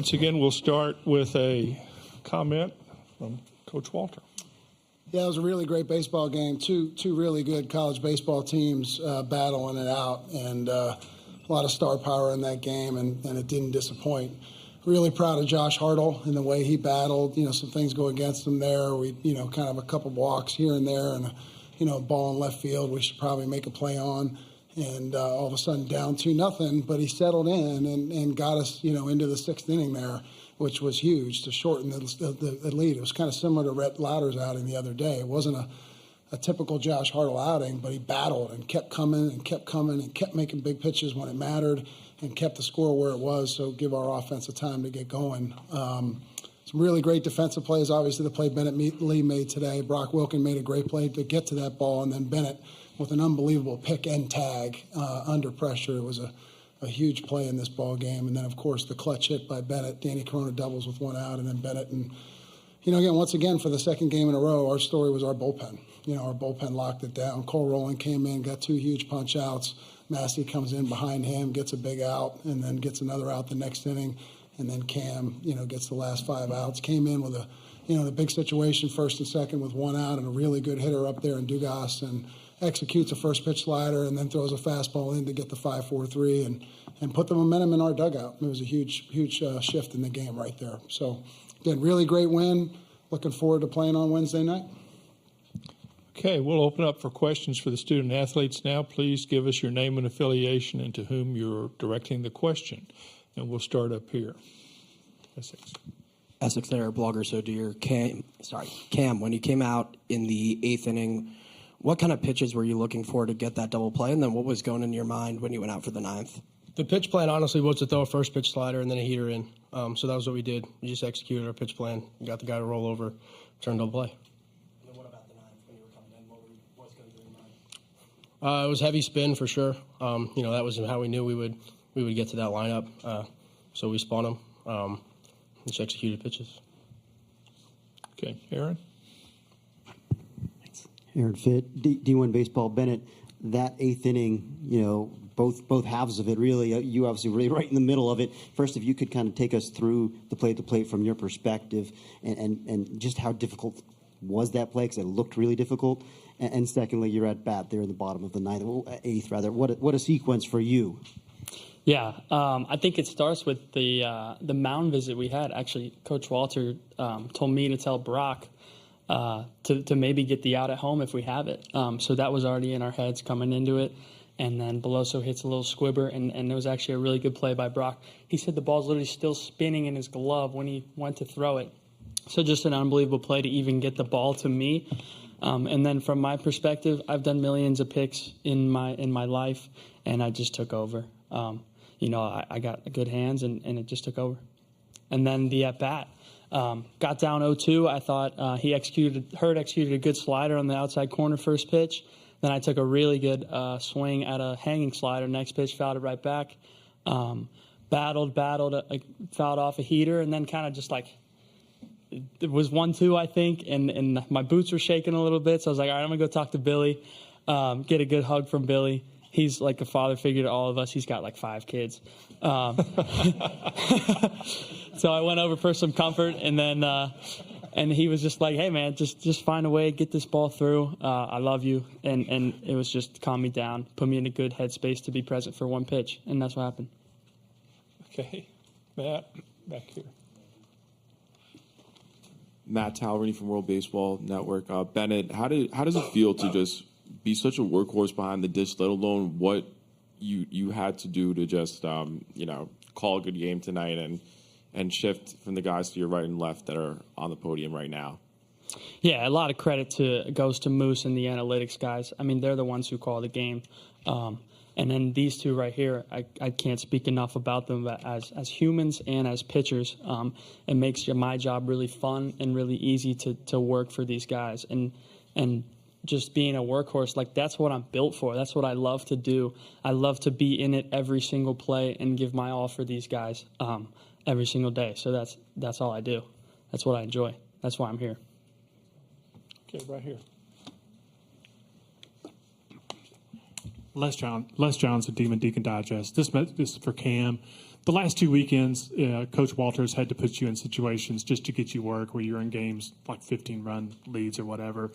Once again, we'll start with a comment from Coach Walter. Yeah, it was a really great baseball game. Two really good college baseball teams battling it out, and a lot of star power in that game, and it didn't disappoint. Really proud of Josh Hartle and the way he battled. Some things go against him there. We, kind of a couple walks here and there, and a ball in left field we should probably make a play on. And all of a sudden down 2-0, but he settled in and got us, into the sixth inning there, which was huge to shorten the lead. It was kind of similar to Rhett Lauder's outing the other day. It wasn't a typical Josh Hartle outing, but he battled and kept coming and kept making big pitches when it mattered and kept the score where it was, so give our offense a time to get going. Some really great defensive plays. Obviously, the play Bennett Lee made today. Brock Wilkin made a great play to get to that ball, and then Bennett with an unbelievable pick and tag under pressure. It was a huge play in this ball game. And then, of course, the clutch hit by Bennett. Danny Corona doubles with one out, and then Bennett. And, once again, for the second game in a row, our story was our bullpen. Our bullpen locked it down. Cole Rowland came in, got 2 huge punch outs. Massey comes in behind him, gets a big out, and then gets another out the next inning. And then Cam, gets the last 5 outs. Came in with the big situation, first and second with 1 out, and a really good hitter up there in Dugas, and executes a first pitch slider and then throws a fastball in to get the 5-4-3 and put the momentum in our dugout. It was a huge shift in the game right there. So, again, really great win. Looking forward to playing on Wednesday night. Okay, we'll open up for questions for the student athletes now. Please give us your name and affiliation and to whom you're directing the question. And we'll start up here. Essex there, blogger so dear. Cam, when you came out in the 8th inning, what kind of pitches were you looking for to get that double play? And then what was going in your mind when you went out for the 9th? The pitch plan, honestly, was to throw a first pitch slider and then a heater in. So that was what we did. We just executed our pitch plan. We got the guy to roll over, turn double play. And then what about the 9th when you were coming in? What was going through your mind? It was heavy spin for sure. That was how we knew we would get to that lineup. So we spun them, just executed pitches. Okay, Aaron? Aaron Fitt, D1 Baseball. Bennett, that 8th inning, both halves of it, really, you obviously really right in the middle of it. First, if you could kind of take us through the plate-to-plate from your perspective and just how difficult was that play, because it looked really difficult. And secondly, you're at bat there in the bottom of the 8th, rather. What a sequence for you. Yeah, I think it starts with the mound visit we had. Actually, Coach Walter told me to tell Brock to maybe get the out at home if we have it. So that was already in our heads coming into it. And then Beloso hits a little squibber, and it was actually a really good play by Brock. He said the ball's literally still spinning in his glove when he went to throw it. So just an unbelievable play to even get the ball to me. And then from my perspective, I've done millions of picks in my life, and I just took over. I got good hands, and it just took over. And then the at-bat. Got down 0-2. I thought Hurd executed a good slider on the outside corner first pitch. Then I took a really good swing at a hanging slider. Next pitch, fouled it right back. Battled, fouled off a heater, and then kind of just like it was 1-2, I think, and my boots were shaking a little bit. So I was like, all right, I'm going to go talk to Billy, get a good hug from Billy. He's like a father figure to all of us. He's got like 5 kids. So I went over for some comfort, and then and he was just like, hey, man, just find a way, get this ball through. I love you. And it was just calm me down, put me in a good headspace to be present for one pitch, and that's what happened. Okay. Matt, back here. Matt Talverney from World Baseball Network. Bennett, how does it feel to just be such a workhorse behind the dish, let alone what you had to do to just call a good game tonight and shift from the guys to your right and left that are on the podium right now? Yeah, a lot of credit goes to Moose and the analytics guys. I mean, they're the ones who call the game. And then these two right here, I can't speak enough about them, but as humans and as pitchers, it makes my job really fun and really easy to work for these guys. And just being a workhorse, like that's what I'm built for. That's what I love to do. I love to be in it every single play and give my all for these guys every single day. So that's all I do. That's what I enjoy. That's why I'm here. Okay, right here. Les Johnson, Demon Deacon Digest. This is for Cam. the last 2 weekends, Coach Walters had to put you in situations just to get you work where you're in games like 15-run leads or whatever.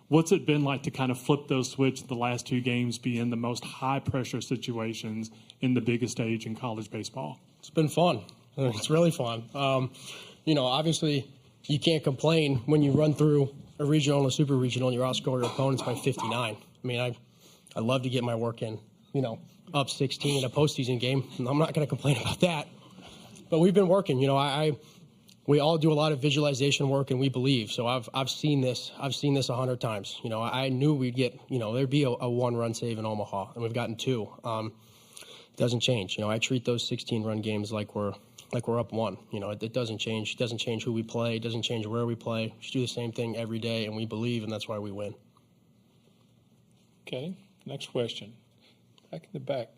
What's it been like to kind of flip those switch the last 2 games, be in the most high-pressure situations in the biggest stage in college baseball? It's been fun. It's really fun. Obviously, you can't complain when you run through a regional and a super regional and you outscore your opponents by 59. I mean, I love to get my work in, up 16 in a postseason game. I'm not going to complain about that. But we've been working. We all do a lot of visualization work, and we believe. So I've seen this 100 times. I knew we'd get, there'd be a 1-run save in Omaha, and we've gotten 2. It doesn't change. I treat those 16-run games like we're up 1. It doesn't change. It doesn't change who we play. It doesn't change where we play. We just do the same thing every day, and we believe, and that's why we win. Okay, next question. Back in the back.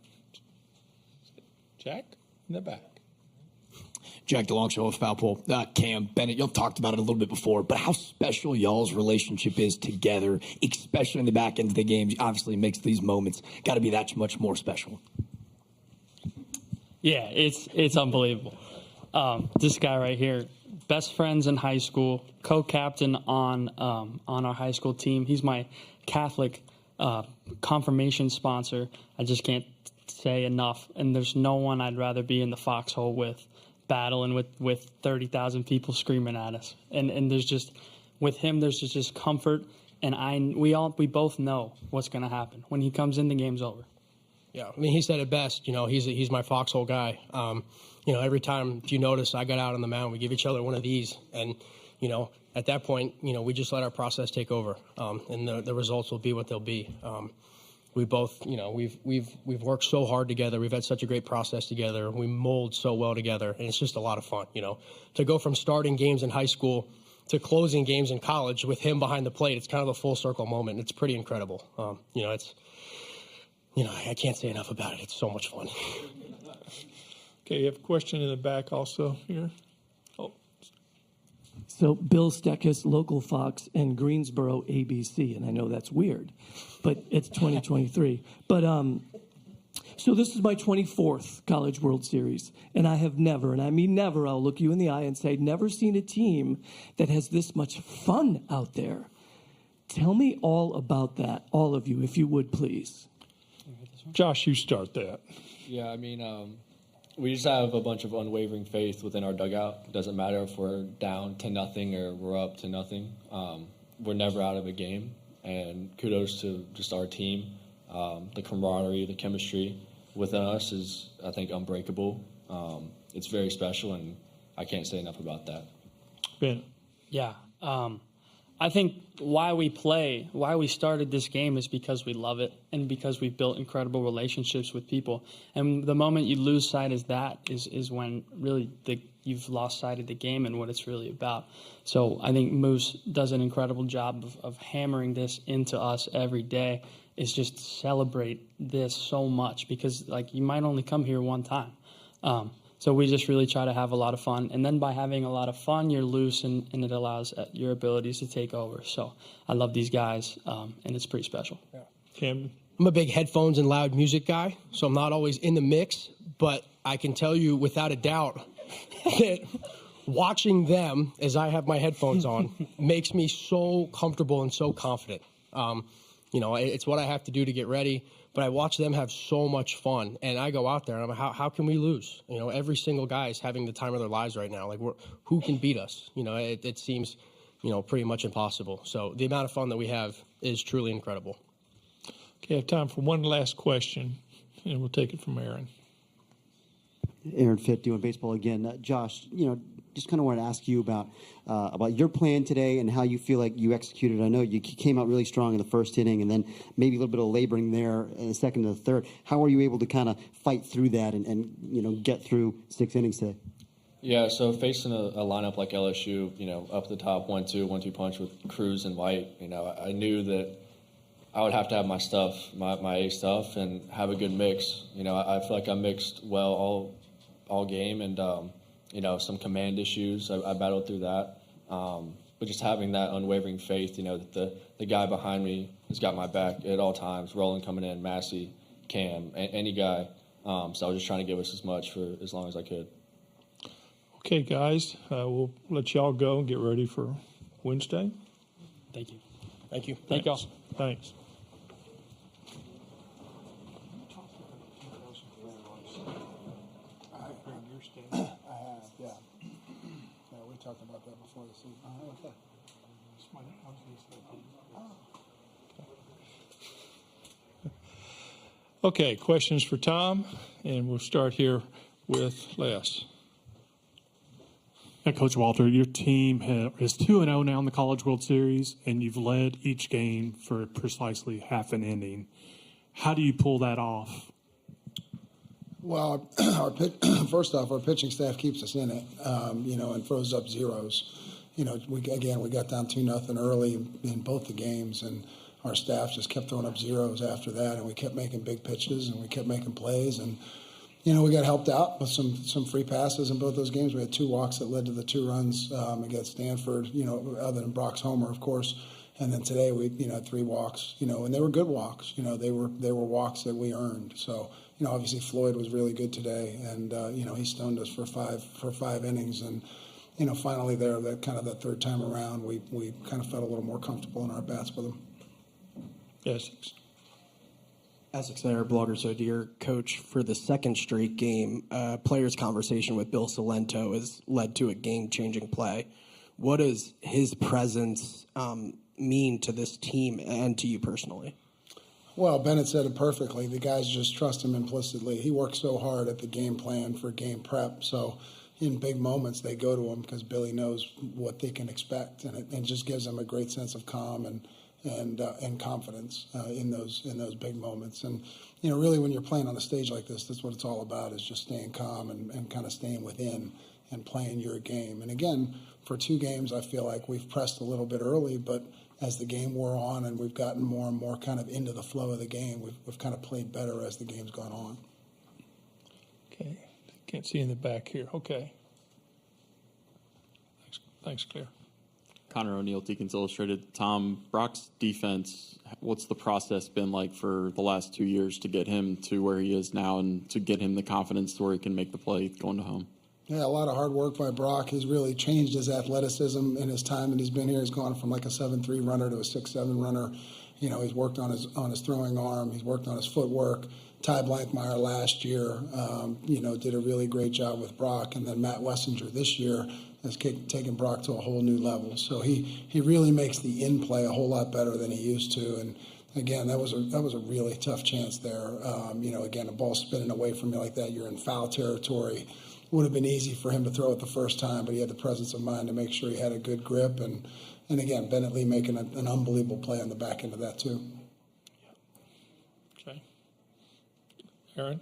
Jack, in the back. Jack DeLongchamp of Foul Pole. Cam, Bennett, y'all talked about it a little bit before, but how special y'all's relationship is together, especially in the back end of the game, obviously makes these moments got to be that much more special. Yeah, it's unbelievable. This guy right here, best friends in high school, co-captain on our high school team. He's my Catholic confirmation sponsor. I just can't say enough. And there's no one I'd rather be in the foxhole with, battling with 30,000 people screaming at us. And there's just, with him, there's just comfort. And we both know what's going to happen. When he comes in, the game's over. Yeah, I mean, he said it best. He's my foxhole guy. Every time, if you notice, I got out on the mound, we give each other one of these. And, at that point, we just let our process take over. And the results will be what they'll be. We both, we've worked so hard together. We've had such a great process together. We mold so well together, and it's just a lot of fun. To go from starting games in high school to closing games in college with him behind the plate, it's kind of a full circle moment. It's pretty incredible. I can't say enough about it. It's so much fun. Okay, you have a question in the back also here. So Bill Steckis, local Fox, and Greensboro ABC, and I know that's weird, but it's 2023. But so this is my 24th College World Series, and I have never, and I mean never, I'll look you in the eye and say, never seen a team that has this much fun out there. Tell me all about that, all of you, if you would, please. Josh, you start that. Yeah, I mean, we just have a bunch of unwavering faith within our dugout. It doesn't matter if we're down 10-0 or we're up 10-0. We're never out of a game. And kudos to just our team. The camaraderie, the chemistry within us is, I think, unbreakable. It's very special, and I can't say enough about that. Ben. Yeah. I think why we started this game is because we love it and because we've built incredible relationships with people. And the moment you lose sight of that is when really you've lost sight of the game and what it's really about. So I think Moose does an incredible job of hammering this into us every day, is just celebrate this so much because you might only come here one time. So we just really try to have a lot of fun. And then by having a lot of fun, you're loose and it allows your abilities to take over. So I love these guys, and it's pretty special. Yeah. Cam? I'm a big headphones and loud music guy, so I'm not always in the mix. But I can tell you without a doubt that watching them as I have my headphones on makes me so comfortable and so confident. It's what I have to do to get ready. But I watch them have so much fun, and I go out there, and I'm like, how can we lose? Every single guy is having the time of their lives right now. Who can beat us? It seems, pretty much impossible. So the amount of fun that we have is truly incredible. Okay, I have time for one last question, and we'll take it from Aaron. Aaron Fitt doing baseball again. Josh, just kind of wanted to ask you about your plan today and how you feel like you executed. I know you came out really strong in the first inning and then maybe a little bit of laboring there in the second and the third. How are you able to kind of fight through that and get through 6 innings today? Yeah, so facing a lineup like LSU, up the top 1-2, 1-2 punch with Cruz and White, I knew that I would have to have my stuff, my A stuff, and have a good mix. I feel like I mixed well all game, and some command issues. I battled through that. But just having that unwavering faith, that the guy behind me has got my back at all times. Roland coming in, Massey, Cam, any guy, So I was just trying to give us as much for as long as I could. Okay, guys, we'll let y'all go and get ready for Wednesday. Thank you. Thank you. Thank y'all. Thanks. I have, yeah. Yeah, we talked about that before the season. Okay. Okay, questions for Tom, and we'll start here with Les. Yeah, Coach Walter, your team is 2-0 now in the College World Series, and you've led each game for precisely half an inning. How do you pull that off? Well, first off, our pitching staff keeps us in it, and throws up zeros. We got down 2-0 early in both the games, and our staff just kept throwing up zeros after that, and we kept making big pitches, and we kept making plays, and we got helped out with some free passes in both those games. We had 2 walks that led to the 2 runs against Stanford, other than Brock's homer, of course. And then today we had 3 walks, and they were good walks. They were walks that we earned. So obviously Floyd was really good today, and he stoned us for five innings. And finally there, that third time around, we kind of felt a little more comfortable in our bats with him. Essex. Essex there, blogger. So, dear coach, for the second straight game, players' conversation with Bill Salento has led to a game-changing play. What does his presence mean to this team and to you personally? Well, Bennett said it perfectly. The guys just trust him implicitly. He works so hard at the game plan for game prep. So in big moments, they go to him because Billy knows what they can expect, and it just gives them a great sense of calm and confidence in those big moments. And really, when you're playing on a stage like this, that's what it's all about: is just staying calm and kind of staying within and playing your game. And again, for 2 games, I feel like we've pressed a little bit early, but as the game wore on and we've gotten more and more kind of into the flow of the game, we've kind of played better as the game's gone on. Okay. Can't see in the back here. Okay. Thanks, Claire. Connor O'Neill, Deacons Illustrated. Tom, Brock's defense, what's the process been like for the last 2 years to get him to where he is now and to get him the confidence to where he can make the play going to home? Yeah, a lot of hard work by Brock. He's really changed his athleticism in his time that he's been here. He's gone from like a 7-3 runner to a 6-7 runner. He's worked on his throwing arm. He's worked on his footwork. Ty Blankmeyer last year, did a really great job with Brock. And then Matt Wessinger this year has taken Brock to a whole new level. So he really makes the in-play a whole lot better than he used to. And again, that was a really tough chance there. Again, a ball spinning away from you like that, you're in foul territory. Would have been easy for him to throw it the first time, but he had the presence of mind to make sure he had a good grip. And again, Bennett Lee making an unbelievable play on the back end of that too. Okay. Aaron?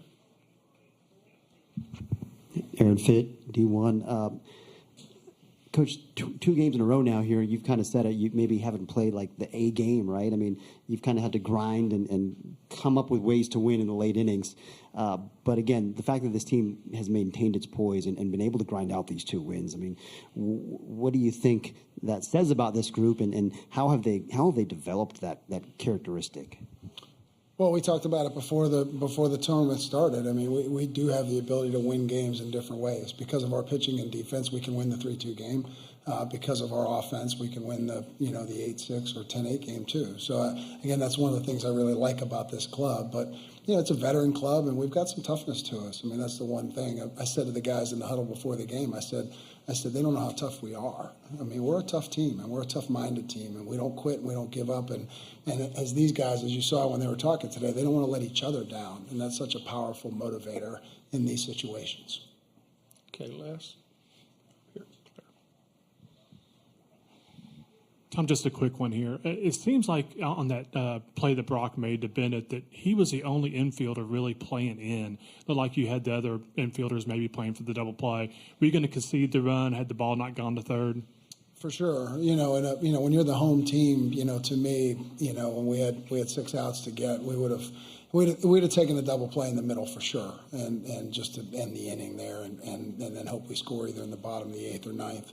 Aaron Fitt, D1. Coach, 2 games in a row now here, you've kind of said it, you maybe haven't played like the A game, right? I mean, you've kind of had to grind and come up with ways to win in the late innings. But again, the fact that this team has maintained its poise and been able to grind out these 2 wins, I mean, what do you think that says about this group, and how have they developed that characteristic? Well, we talked about it before the tournament started. I mean, we do have the ability to win games in different ways. Because of our pitching and defense, we can win the 3-2 game. Because of our offense, we can win the 8-6 or 10-8 game too. So again, that's one of the things I really like about this club. But it's a veteran club, and we've got some toughness to us. I mean, that's the one thing I said to the guys in the huddle before the game. I said they don't know how tough we are. I mean, we're a tough team, and we're a tough-minded team, and we don't quit, and we don't give up. And as these guys, as you saw when they were talking today, they don't want to let each other down, and that's such a powerful motivator in these situations. Okay, Les? Tom, just a quick one here. It seems like on that play that Brock made to Bennett that he was the only infielder really playing in. Not like you had the other infielders maybe playing for the double play. Were you going to concede the run had the ball not gone to third? For sure, when you're the home team, to me, when we had 6 outs to get, we'd have taken a double play in the middle for sure, and just to end the inning there, and then hope we score either in the bottom of the 8th or 9th.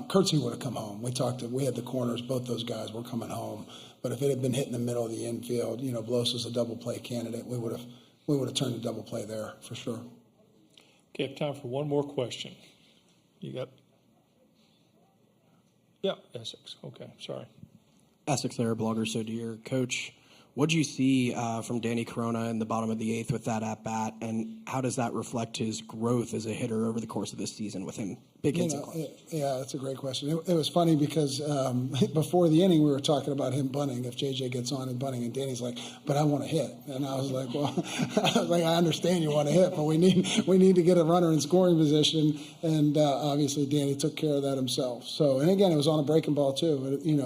Kurtzy would have come home. We had the corners. Both those guys were coming home. But if it had been hit in the middle of the infield, Blosa's a double play candidate. We would we would have turned a double play there for sure. Okay, I have time for one more question. You got? Yeah, Essex. Okay, sorry. Essex there, blogger so dear. Coach, what do you see from Danny Corona in the bottom of the 8th with that at bat, and how does that reflect his growth as a hitter over the course of this season with him? Big hits. Yeah, that's a great question. It was funny because before the inning we were talking about him bunting if JJ gets on and bunting, and Danny's like, "But I want to hit," and I was like, "Well, I understand you want to hit, but we need to get a runner in scoring position." And obviously Danny took care of that himself. So, and again, it was on a breaking ball too. He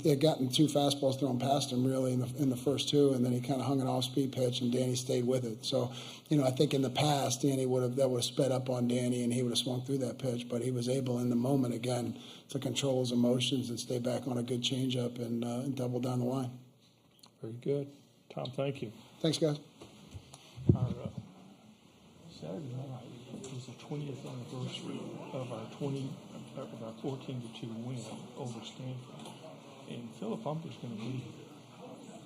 had gotten 2 fastballs thrown past him really in the first 2, and then he kind of hung an off-speed pitch, and Danny stayed with it. So, I think in the past that would have sped up on Danny, and he would have swung through that pitch, but he was able in the moment again to control his emotions and stay back on a good changeup and double down the line. Very good. Tom, thank you. Thanks, guys. Our Saturday night was the 20th anniversary of our 14-2 win over Stanford. And Philip Hump is going to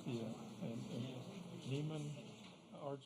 be, and Neiman Arts.